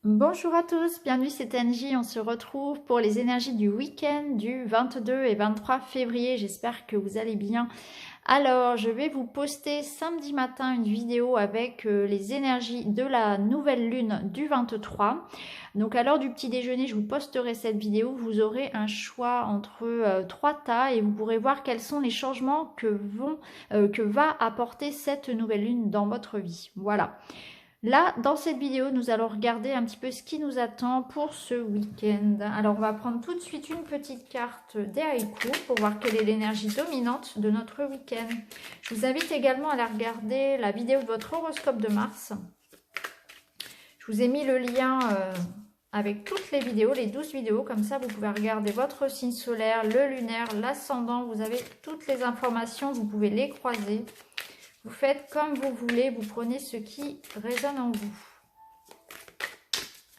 Bonjour à tous, bienvenue, c'est Angie. On se retrouve pour les énergies du week-end du 22 et 23 février. J'espère que vous allez bien. Alors, je vais vous poster samedi matin une vidéo avec les énergies de la nouvelle lune du 23. Donc, à l'heure du petit déjeuner, je vous posterai cette vidéo. Vous aurez un choix entre 3 tas et vous pourrez voir quels sont les changements que va apporter cette nouvelle lune dans votre vie. Voilà. Là, dans cette vidéo, nous allons regarder un petit peu ce qui nous attend pour ce week-end. Alors, on va prendre tout de suite une petite carte des haïkus pour voir quelle est l'énergie dominante de notre week-end. Je vous invite également à aller regarder la vidéo de votre horoscope de Mars. Je vous ai mis le lien avec toutes les vidéos, les 12 vidéos. Comme ça, vous pouvez regarder votre signe solaire, le lunaire, l'ascendant. Vous avez toutes les informations, vous pouvez les croiser. Vous faites comme vous voulez, vous prenez ce qui résonne en vous.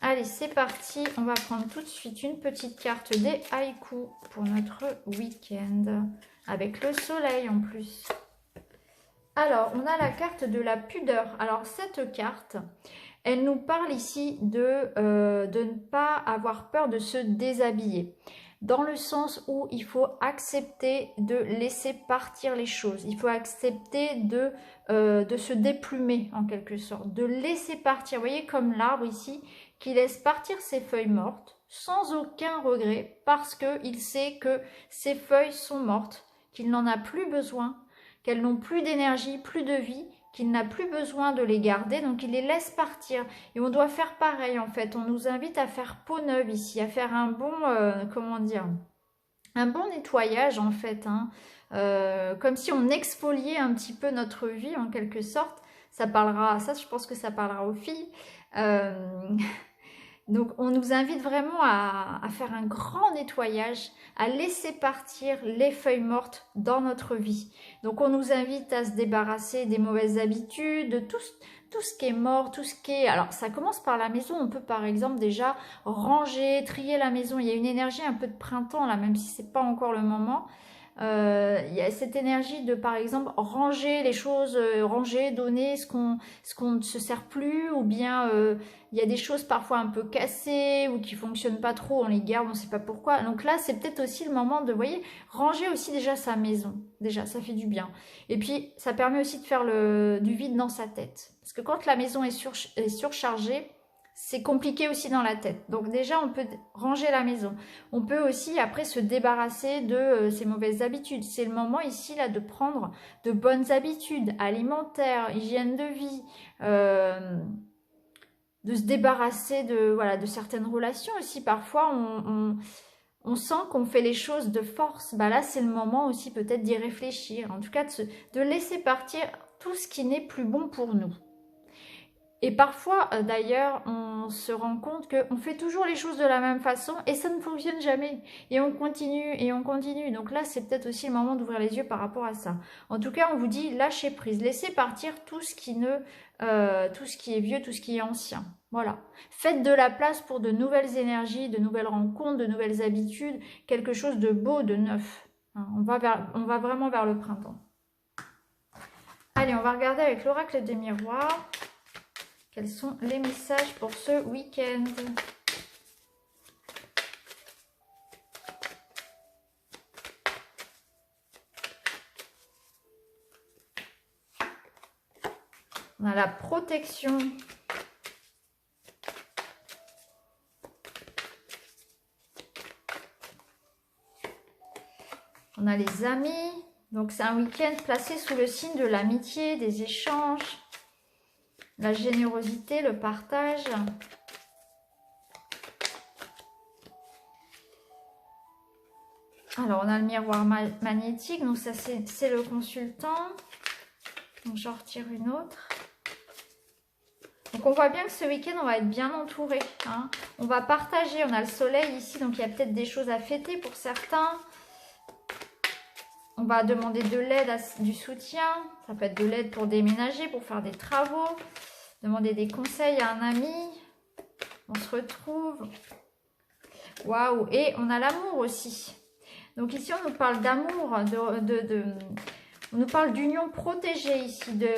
Allez, c'est parti. On va prendre tout de suite une petite carte des haïkus pour notre week-end. Avec le soleil en plus. Alors, on a la carte de la pudeur. Alors, cette carte, elle nous parle ici de ne pas avoir peur de se déshabiller. Dans le sens où il faut accepter de laisser partir les choses. Il faut accepter de se déplumer en quelque sorte. De laisser partir. Vous voyez comme l'arbre ici qui laisse partir ses feuilles mortes sans aucun regret parce qu'il sait que ses feuilles sont mortes, qu'il n'en a plus besoin, qu'elles n'ont plus d'énergie, plus de vie, qu'il n'a plus besoin de les garder, donc il les laisse partir. Et on doit faire pareil en fait, on nous invite à faire peau neuve ici, à faire un bon, comment dire, un bon nettoyage en fait, hein. Comme si on exfoliait un petit peu notre vie en quelque sorte. Ça parlera, ça je pense que ça parlera aux filles. Donc on nous invite vraiment à faire un grand nettoyage, à laisser partir les feuilles mortes dans notre vie. Donc on nous invite à se débarrasser des mauvaises habitudes, de tout ce qui est mort, tout ce qui est... Alors ça commence par la maison, on peut par exemple déjà ranger, trier la maison. Il y a une énergie un peu de printemps là, même si c'est pas encore le moment. Il y a cette énergie de par exemple ranger les choses, ranger, donner ce qu'on ne se sert plus, ou bien il y a des choses parfois un peu cassées ou qui fonctionnent pas trop, on les garde, on ne sait pas pourquoi. Donc là c'est peut-être aussi le moment de, vous voyez, ranger aussi déjà sa maison, déjà ça fait du bien. Et puis ça permet aussi de faire du vide dans sa tête, parce que quand la maison est surchargée, c'est compliqué aussi dans la tête. Donc déjà, on peut ranger la maison. On peut aussi après se débarrasser de ces mauvaises habitudes. C'est le moment ici là de prendre de bonnes habitudes alimentaires, hygiène de vie, de se débarrasser de certaines relations aussi. Parfois, on sent qu'on fait les choses de force. Bah là, c'est le moment aussi peut-être d'y réfléchir. En tout cas, de laisser partir tout ce qui n'est plus bon pour nous. Et parfois, d'ailleurs, on se rend compte qu'on fait toujours les choses de la même façon et ça ne fonctionne jamais. Et on continue et on continue. Donc là, c'est peut-être aussi le moment d'ouvrir les yeux par rapport à ça. En tout cas, on vous dit lâchez prise, laissez partir tout ce qui est vieux, tout ce qui est ancien. Voilà. Faites de la place pour de nouvelles énergies, de nouvelles rencontres, de nouvelles habitudes, quelque chose de beau, de neuf. On va vraiment vers le printemps. Allez, on va regarder avec l'oracle des miroirs. Quels sont les messages pour ce week-end? On a la protection. On a les amis. Donc c'est un week-end placé sous le signe de l'amitié, des échanges. La générosité, le partage. Alors, on a le miroir magnétique. Donc, ça, c'est le consultant. Donc, j'en retire une autre. Donc, on voit bien que ce week-end, on va être bien entouré, hein. On va partager. On a le soleil ici. Donc, il y a peut-être des choses à fêter pour certains. On va demander de l'aide, du soutien. Ça peut être de l'aide pour déménager, pour faire des travaux. Demander des conseils à un ami. On se retrouve. Waouh! Et on a l'amour aussi. Donc ici, on nous parle d'amour. On nous parle d'union protégée ici. De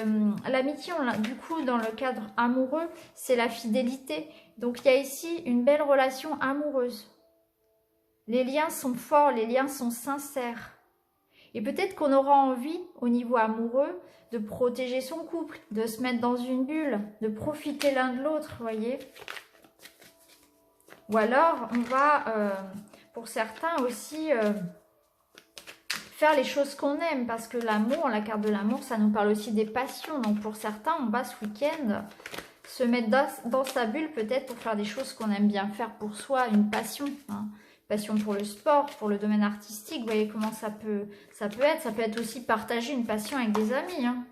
l'amitié, du coup, dans le cadre amoureux, c'est la fidélité. Donc, il y a ici une belle relation amoureuse. Les liens sont forts, les liens sont sincères. Et peut-être qu'on aura envie, au niveau amoureux, de protéger son couple, de se mettre dans une bulle, de profiter l'un de l'autre, vous voyez. Ou alors, on va, pour certains aussi, faire les choses qu'on aime. Parce que l'amour, la carte de l'amour, ça nous parle aussi des passions. Donc pour certains, on va ce week-end se mettre dans sa bulle peut-être pour faire des choses qu'on aime bien faire pour soi, une passion. Hein. Passion pour le sport, pour le domaine artistique. Vous voyez comment ça peut être. Ça peut être aussi partager une passion avec des amis. Hein.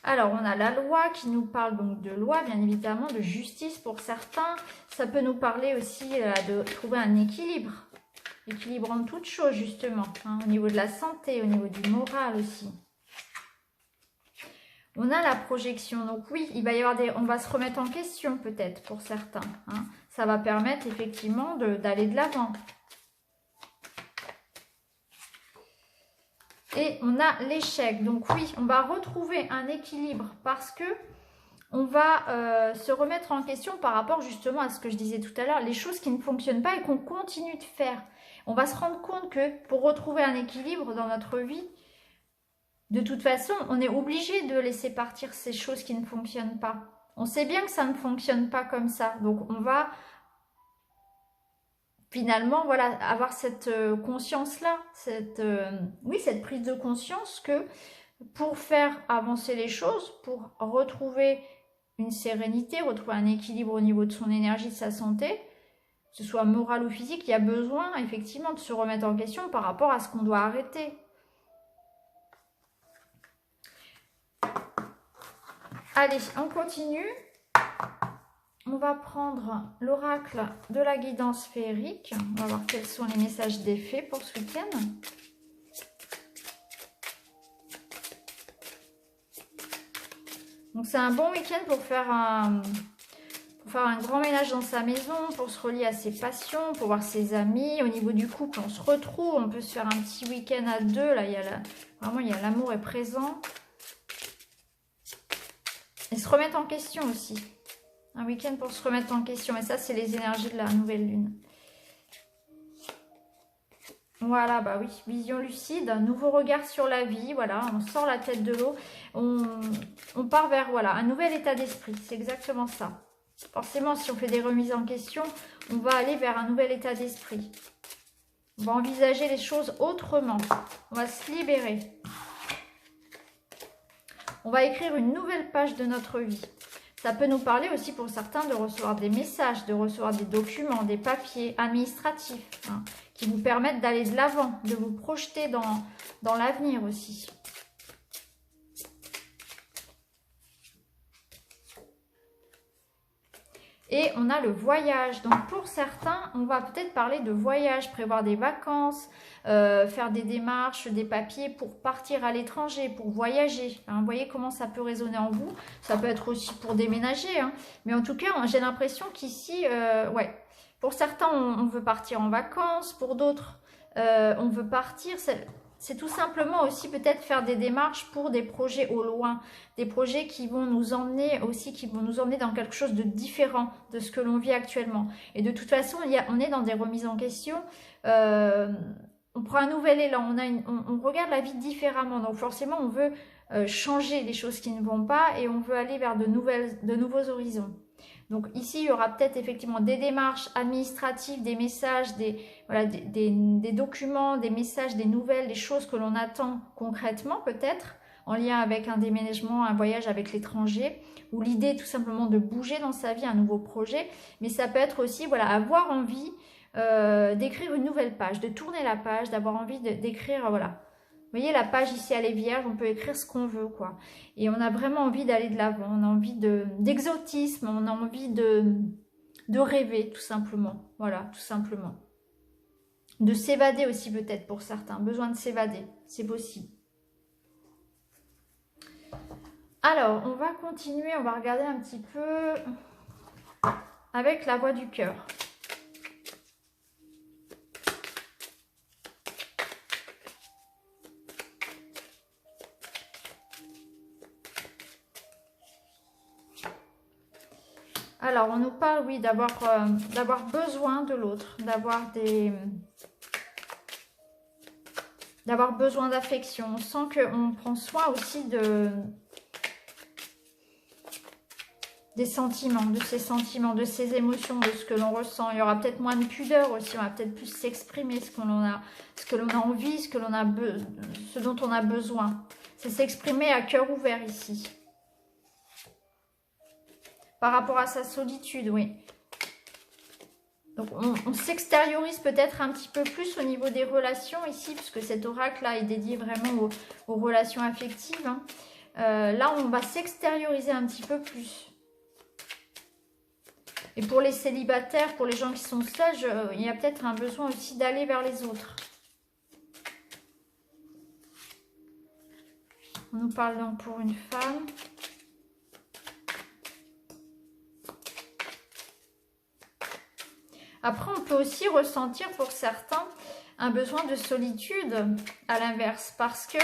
Alors, on a la loi qui nous parle donc de loi, bien évidemment, de justice pour certains. Ça peut nous parler aussi de trouver un équilibre. Équilibre en toutes choses, justement. Hein, au niveau de la santé, au niveau du moral aussi. On a la projection. Donc oui, il va y avoir on va se remettre en question peut-être pour certains. Hein. Ça va permettre effectivement d'aller de l'avant. Et on a l'échec. Donc oui, on va retrouver un équilibre parce que on va se remettre en question par rapport justement à ce que je disais tout à l'heure, les choses qui ne fonctionnent pas et qu'on continue de faire. On va se rendre compte que pour retrouver un équilibre dans notre vie, de toute façon, on est obligé de laisser partir ces choses qui ne fonctionnent pas. On sait bien que ça ne fonctionne pas comme ça. Donc on va finalement, voilà, avoir cette conscience-là, cette prise de conscience que pour faire avancer les choses, pour retrouver une sérénité, retrouver un équilibre au niveau de son énergie, de sa santé, que ce soit morale ou physique, il y a besoin effectivement de se remettre en question par rapport à ce qu'on doit arrêter. Allez, on continue. On va prendre l'oracle de la guidance féerique. On va voir quels sont les messages des fées pour ce week-end. Donc c'est un bon week-end pour faire un grand ménage dans sa maison, pour se relier à ses passions, pour voir ses amis. Au niveau du couple, on se retrouve, on peut se faire un petit week-end à deux. Là, vraiment, il y a l'amour est présent. Et se remettre en question aussi. Un week-end pour se remettre en question. Et ça, c'est les énergies de la nouvelle lune. Voilà, bah oui, vision lucide, un nouveau regard sur la vie, voilà, on sort la tête de l'eau, on part vers, voilà, un nouvel état d'esprit, c'est exactement ça. Forcément, si on fait des remises en question, on va aller vers un nouvel état d'esprit. On va envisager les choses autrement, on va se libérer. On va écrire une nouvelle page de notre vie. Ça peut nous parler aussi pour certains de recevoir des messages, de recevoir des documents, des papiers administratifs hein, qui vous permettent d'aller de l'avant, de vous projeter dans l'avenir aussi. Et on a le voyage. Donc pour certains, on va peut-être parler de voyage, prévoir des vacances, faire des démarches, des papiers pour partir à l'étranger, pour voyager. Hein, vous voyez comment ça peut résonner en vous. Ça peut être aussi pour déménager. Hein. Mais en tout cas, j'ai l'impression qu'ici, ouais, pour certains, on veut partir en vacances. Pour d'autres, on veut partir... C'est tout simplement aussi peut-être faire des démarches pour des projets au loin, des projets qui vont nous emmener aussi, qui vont nous emmener dans quelque chose de différent de ce que l'on vit actuellement. Et de toute façon, on est dans des remises en question, on prend un nouvel élan, on regarde la vie différemment. Donc forcément, on veut changer les choses qui ne vont pas et on veut aller vers de nouveaux horizons. Donc ici, il y aura peut-être effectivement des démarches administratives, des messages, des documents, des messages, des nouvelles, des choses que l'on attend concrètement peut-être, en lien avec un déménagement, un voyage avec l'étranger, ou l'idée tout simplement de bouger dans sa vie, un nouveau projet. Mais ça peut être aussi, voilà, avoir envie d'écrire une nouvelle page, de tourner la page, d'avoir envie d'écrire, voilà. Vous voyez, la page ici, elle est vierge, on peut écrire ce qu'on veut, quoi. Et on a vraiment envie d'aller de l'avant, on a envie d'exotisme, on a envie de rêver, tout simplement. Voilà, tout simplement. De s'évader aussi, peut-être, pour certains. Besoin de s'évader, c'est possible. Alors, on va continuer, on va regarder un petit peu avec la voix du cœur. Alors, on nous parle, oui, d'avoir besoin de l'autre, d'avoir besoin d'affection. On sent qu'on prend soin aussi des sentiments, de ses sentiments, de ses émotions, de ce que l'on ressent. Il y aura peut-être moins de pudeur aussi, on va peut-être plus s'exprimer ce que l'on a envie, ce dont on a besoin. C'est s'exprimer à cœur ouvert ici. Par rapport à sa solitude, oui. Donc on s'extériorise peut-être un petit peu plus au niveau des relations ici, puisque cet oracle-là est dédié vraiment aux relations affectives. Hein. Là, on va s'extérioriser un petit peu plus. Et pour les célibataires, pour les gens qui sont seuls, il y a peut-être un besoin aussi d'aller vers les autres. On nous parle donc pour une femme. Après, on peut aussi ressentir pour certains un besoin de solitude à l'inverse. Parce que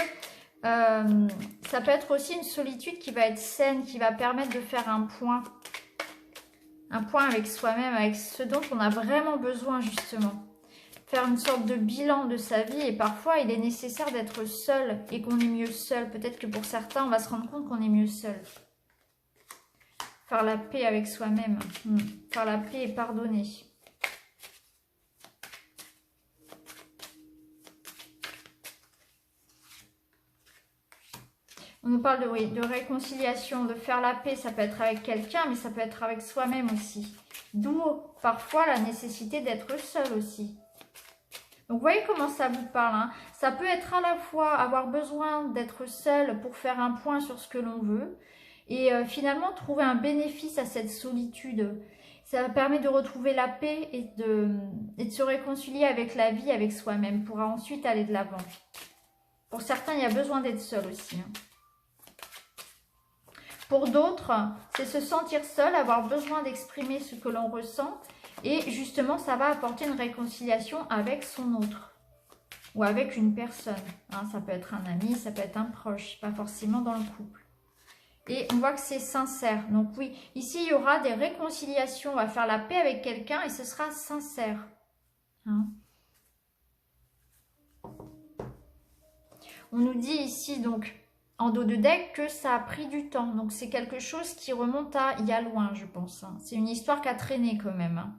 ça peut être aussi une solitude qui va être saine, qui va permettre de faire un point. Un point avec soi-même, avec ce dont on a vraiment besoin justement. Faire une sorte de bilan de sa vie et parfois il est nécessaire d'être seul et qu'on est mieux seul. Peut-être que pour certains on va se rendre compte qu'on est mieux seul. Faire la paix avec soi-même. Faire la paix et pardonner. On nous parle de réconciliation, de faire la paix. Ça peut être avec quelqu'un, mais ça peut être avec soi-même aussi. D'où parfois la nécessité d'être seul aussi. Donc, vous voyez comment ça vous parle. Hein. Ça peut être à la fois avoir besoin d'être seul pour faire un point sur ce que l'on veut. Et finalement, trouver un bénéfice à cette solitude. Ça permet de retrouver la paix et de se réconcilier avec la vie, avec soi-même. Pour ensuite aller de l'avant. Pour certains, il y a besoin d'être seul aussi. Hein. Pour d'autres, c'est se sentir seul, avoir besoin d'exprimer ce que l'on ressent. Et justement, ça va apporter une réconciliation avec son autre. Ou avec une personne. Hein, ça peut être un ami, ça peut être un proche. Pas forcément dans le couple. Et on voit que c'est sincère. Donc oui, ici, il y aura des réconciliations. On va faire la paix avec quelqu'un et ce sera sincère. Hein. On nous dit ici, donc... en dos de deck, que ça a pris du temps. Donc, c'est quelque chose qui remonte à il y a loin, je pense. Hein. C'est une histoire qui a traîné quand même. Hein.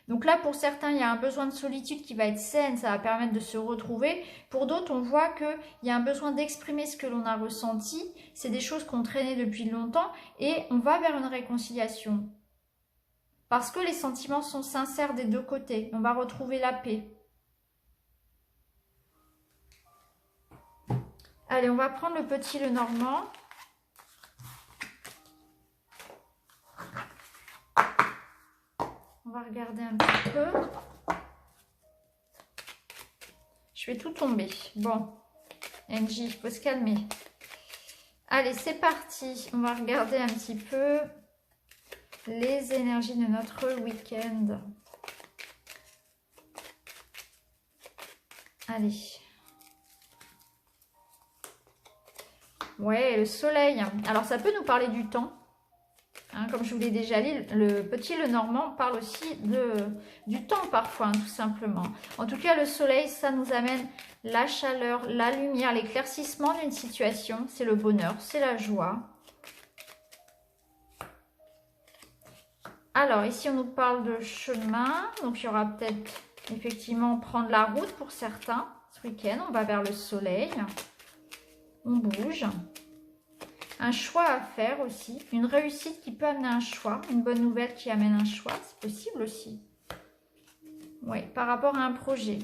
Donc là, pour certains, il y a un besoin de solitude qui va être saine. Ça va permettre de se retrouver. Pour d'autres, on voit qu'il y a un besoin d'exprimer ce que l'on a ressenti. C'est des choses qu'on traînait depuis longtemps. Et on va vers une réconciliation. Parce que les sentiments sont sincères des deux côtés. On va retrouver la paix. Allez, on va prendre le petit Lenormand. On va regarder un petit peu. Je vais tout tomber. Bon, NJ, il faut se calmer. Allez, c'est parti. On va regarder un petit peu les énergies de notre week-end. Allez. Ouais, le soleil. Alors, ça peut nous parler du temps. Hein, comme je vous l'ai déjà dit, le petit Lenormand parle aussi du temps parfois, hein, tout simplement. En tout cas, le soleil, ça nous amène la chaleur, la lumière, l'éclaircissement d'une situation. C'est le bonheur, c'est la joie. Alors, ici, on nous parle de chemin. Donc, il y aura peut-être effectivement prendre la route pour certains. Ce week-end, on va vers le soleil. On bouge. Un choix à faire aussi. Une réussite qui peut amener un choix. Une bonne nouvelle qui amène un choix. C'est possible aussi. Oui, par rapport à un projet.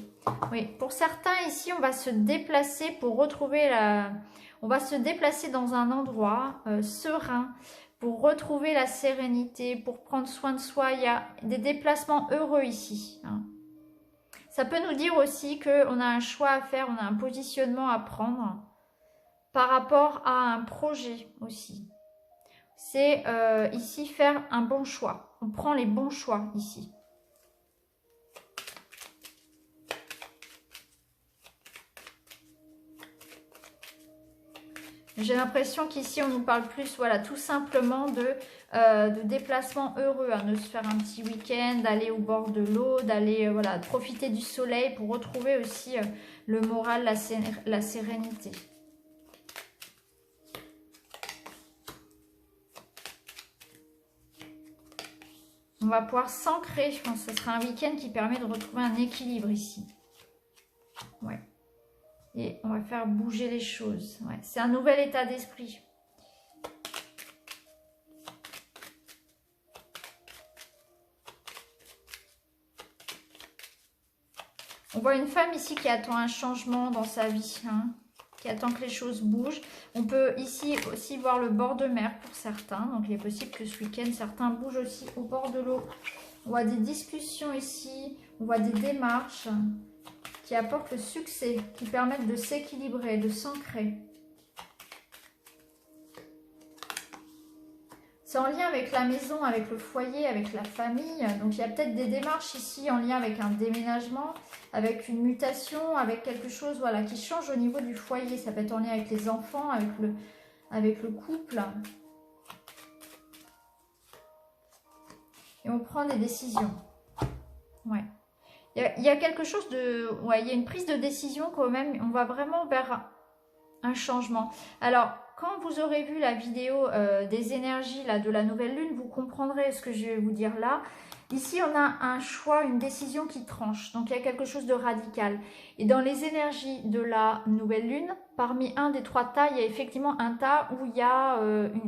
Oui, pour certains ici, on va se déplacer pour retrouver la... On va se déplacer dans un endroit serein pour retrouver la sérénité, pour prendre soin de soi. Il y a des déplacements heureux ici. Hein. Ça peut nous dire aussi qu'on a un choix à faire, on a un positionnement à prendre. Par rapport à un projet aussi. C'est ici faire un bon choix. On prend les bons choix ici. J'ai l'impression qu'ici, on nous parle plus, voilà, tout simplement de déplacements heureux, hein, de se faire un petit week-end, d'aller au bord de l'eau, d'aller, voilà, profiter du soleil pour retrouver aussi le moral, la sérénité. On va pouvoir s'ancrer, je pense que ce sera un week-end qui permet de retrouver un équilibre ici. Ouais. Et on va faire bouger les choses. Ouais. C'est un nouvel état d'esprit. On voit une femme ici qui attend un changement dans sa vie, hein, qui attend que les choses bougent. On peut ici aussi voir le bord de mer pour certains. Donc il est possible que ce week-end, certains bougent aussi au bord de l'eau. On voit des discussions ici, on voit des démarches qui apportent le succès, qui permettent de s'équilibrer, de s'ancrer. C'est en lien avec la maison, avec le foyer, avec la famille. Donc il y a peut-être des démarches ici en lien avec un déménagement, avec une mutation, avec quelque chose, voilà, qui change au niveau du foyer. Ça peut être en lien avec les enfants, avec le couple. Et on prend des décisions. Ouais. Il y a quelque chose de... Ouais, il y a une prise de décision quand même. On va vraiment vers un changement. Alors, quand vous aurez vu la vidéo des énergies là, de la nouvelle lune, vous comprendrez ce que je vais vous dire là. Ici, on a un choix, une décision qui tranche. Donc, il y a quelque chose de radical. Et dans les énergies de la nouvelle lune, parmi un des 3 tas, il y a effectivement un tas où il y a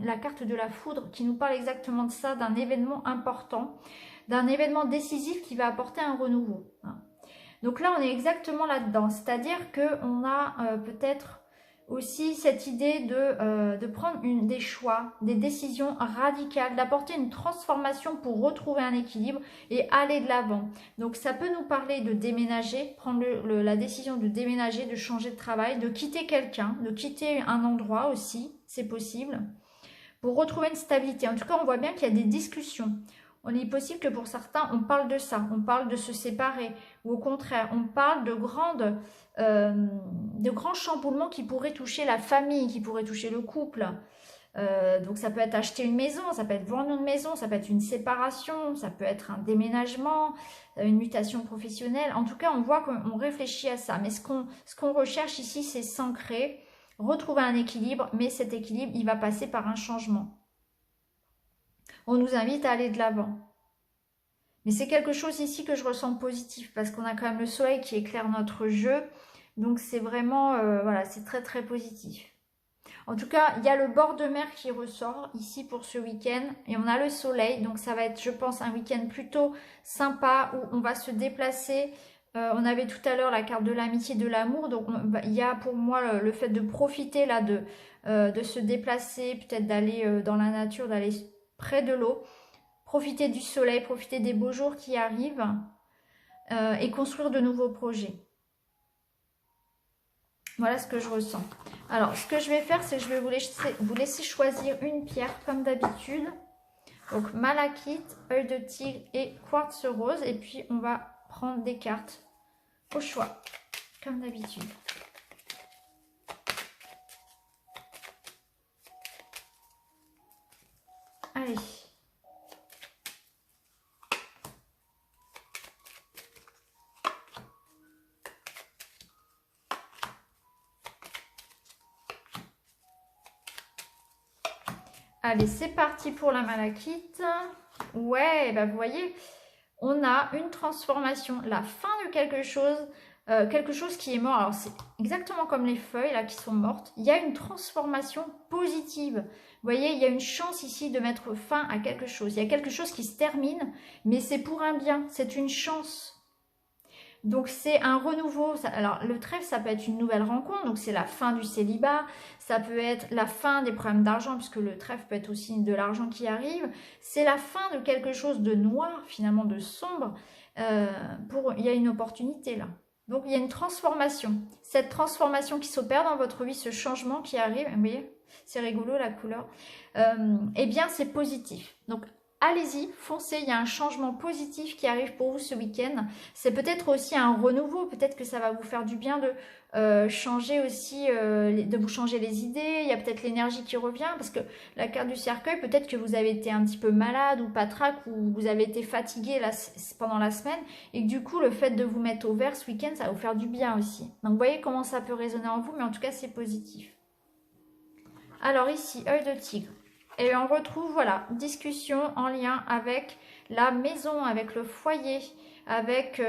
la carte de la foudre qui nous parle exactement de ça, d'un événement important, d'un événement décisif qui va apporter un renouveau. Donc là, on est exactement là-dedans. C'est-à-dire qu'on a peut-être aussi cette idée de prendre des choix, des décisions radicales, d'apporter une transformation pour retrouver un équilibre et aller de l'avant. Donc ça peut nous parler de déménager, prendre la décision de déménager, de changer de travail, de quitter quelqu'un, de quitter un endroit aussi, c'est possible, pour retrouver une stabilité. En tout cas, on voit bien qu'il y a des discussions. On est possible que pour certains, on parle de ça, on parle de se séparer, ou au contraire, on parle de grands chamboulements qui pourraient toucher la famille, qui pourraient toucher le couple. Donc ça peut être acheter une maison, ça peut être vendre une maison, ça peut être une séparation, ça peut être un déménagement, une mutation professionnelle. En tout cas, on voit qu'on réfléchit à ça. Mais ce qu'on recherche ici, c'est s'ancrer, retrouver un équilibre, mais cet équilibre, il va passer par un changement. On nous invite à aller de l'avant. Mais c'est quelque chose ici que je ressens positif parce qu'on a quand même le soleil qui éclaire notre jeu. Donc c'est vraiment, voilà, c'est très très positif. En tout cas, il y a le bord de mer qui ressort ici pour ce week-end. Et on a le soleil. Donc ça va être, je pense, un week-end plutôt sympa où on va se déplacer. On avait tout à l'heure la carte de l'amitié, de l'amour. Donc il y a pour moi le fait de profiter là de se déplacer, peut-être d'aller dans la nature, d'aller près de l'eau, profiter du soleil, profiter des beaux jours qui arrivent et construire de nouveaux projets. Voilà ce que je ressens. Alors, ce que je vais faire, c'est que je vais vous laisser choisir une pierre comme d'habitude. Donc, malachite, œil de tigre et quartz rose. Et puis, on va prendre des cartes au choix, comme d'habitude. Allez. Allez, c'est parti pour la malachite. Ouais, bah vous voyez, on a une transformation, la fin de quelque chose qui est mort. Alors, c'est exactement comme les feuilles là qui sont mortes. Il y a une transformation positive. Vous voyez, il y a une chance ici de mettre fin à quelque chose. Il y a quelque chose qui se termine, mais c'est pour un bien. C'est une chance. Donc, c'est un renouveau. Alors, le trèfle, ça peut être une nouvelle rencontre. Donc, c'est la fin du célibat. Ça peut être la fin des problèmes d'argent, puisque le trèfle peut être aussi de l'argent qui arrive. C'est la fin de quelque chose de noir, finalement, de sombre. Il y a une opportunité là. Donc, il y a une transformation. Cette transformation qui s'opère dans votre vie, ce changement qui arrive, vous voyez, c'est rigolo la couleur, eh bien, c'est positif. Donc, allez-y, foncez, il y a un changement positif qui arrive pour vous ce week-end. C'est peut-être aussi un renouveau, peut-être que ça va vous faire du bien de changer aussi, de vous changer les idées. Il y a peut-être l'énergie qui revient, parce que la carte du cercueil, peut-être que vous avez été un petit peu malade ou patraque, ou vous avez été fatigué pendant la semaine, et que du coup, le fait de vous mettre au vert ce week-end, ça va vous faire du bien aussi. Donc, vous voyez comment ça peut résonner en vous, mais en tout cas, c'est positif. Alors ici, œil de tigre. Et on retrouve, voilà, discussion en lien avec la maison, avec le foyer, avec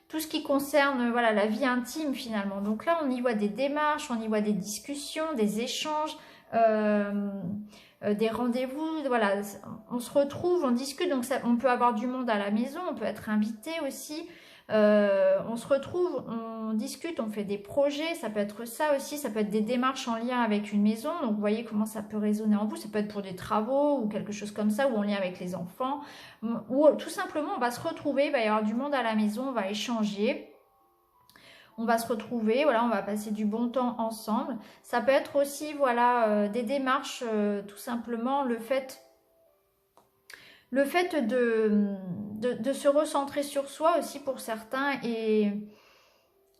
tout ce qui concerne voilà, la vie intime finalement. Donc là, on y voit des démarches, on y voit des discussions, des échanges, des rendez-vous. Voilà, on se retrouve, on discute, donc ça, on peut avoir du monde à la maison, on peut être invité aussi. On se retrouve, on discute, on fait des projets, ça peut être ça aussi, ça peut être des démarches en lien avec une maison, donc vous voyez comment ça peut résonner en vous, ça peut être pour des travaux ou quelque chose comme ça, ou en lien avec les enfants, ou tout simplement on va se retrouver, il va y avoir du monde à la maison, on va échanger, on va se retrouver, voilà, on va passer du bon temps ensemble. Ça peut être aussi, voilà, des démarches, tout simplement, le fait de se recentrer sur soi aussi pour certains et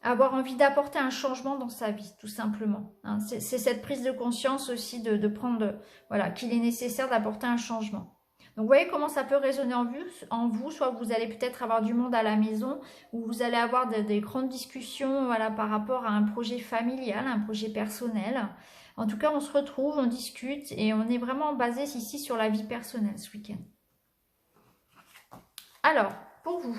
avoir envie d'apporter un changement dans sa vie, tout simplement. Hein. C'est cette prise de conscience aussi de prendre, voilà, qu'il est nécessaire d'apporter un changement. Donc, vous voyez comment ça peut résonner en vous. Soit vous allez peut-être avoir du monde à la maison, ou vous allez avoir des grandes discussions, voilà, par rapport à un projet familial, un projet personnel. En tout cas, on se retrouve, on discute, et on est vraiment basé ici sur la vie personnelle ce week-end. Alors, pour vous,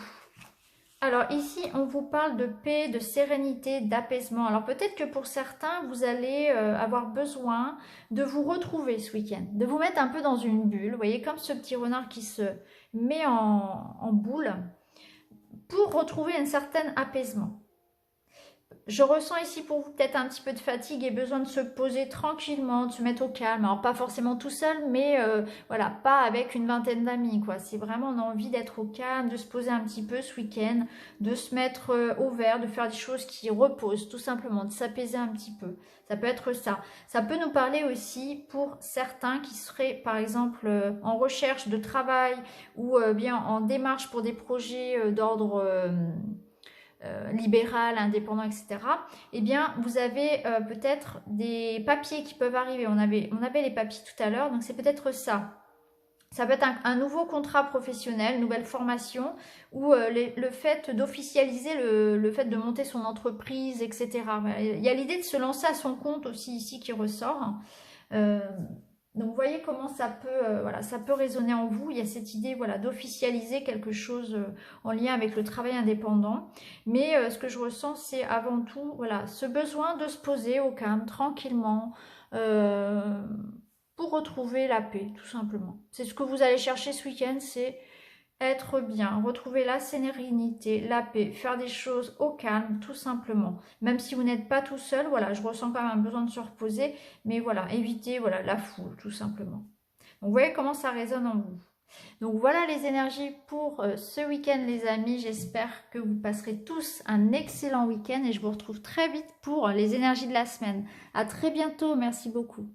alors ici, on vous parle de paix, de sérénité, d'apaisement. Alors peut-être que pour certains, vous allez avoir besoin de vous retrouver ce week-end, de vous mettre un peu dans une bulle, vous voyez, comme ce petit renard qui se met en boule, pour retrouver un certain apaisement. Je ressens ici pour vous peut-être un petit peu de fatigue et besoin de se poser tranquillement, de se mettre au calme. Alors pas forcément tout seul, mais voilà, pas avec une vingtaine d'amis, quoi. C'est vraiment on a envie d'être au calme, de se poser un petit peu ce week-end, de se mettre au vert, de faire des choses qui reposent, tout simplement, de s'apaiser un petit peu. Ça peut être ça. Ça peut nous parler aussi pour certains qui seraient, par exemple, en recherche de travail ou bien en démarche pour des projets d'ordre libéral, indépendant, etc. Eh bien, vous avez peut-être des papiers qui peuvent arriver. On avait les papiers tout à l'heure, donc c'est peut-être ça. Ça peut être un nouveau contrat professionnel, une nouvelle formation, ou le fait d'officialiser le fait de monter son entreprise, etc. Il y a l'idée de se lancer à son compte aussi ici qui ressort. Donc, vous voyez comment ça peut, voilà, ça peut résonner en vous. Il y a cette idée, voilà, d'officialiser quelque chose en lien avec le travail indépendant. Mais ce que je ressens, c'est avant tout, voilà, ce besoin de se poser au calme, tranquillement, pour retrouver la paix, tout simplement. C'est ce que vous allez chercher ce week-end, c'est être bien, retrouver la sérénité, la paix, faire des choses au calme, tout simplement. Même si vous n'êtes pas tout seul, voilà, je ressens quand même un besoin de se reposer, mais voilà, éviter voilà, la foule, tout simplement. Donc, vous voyez comment ça résonne en vous. Donc, voilà les énergies pour ce week-end, les amis. J'espère que vous passerez tous un excellent week-end et je vous retrouve très vite pour les énergies de la semaine. À très bientôt, merci beaucoup.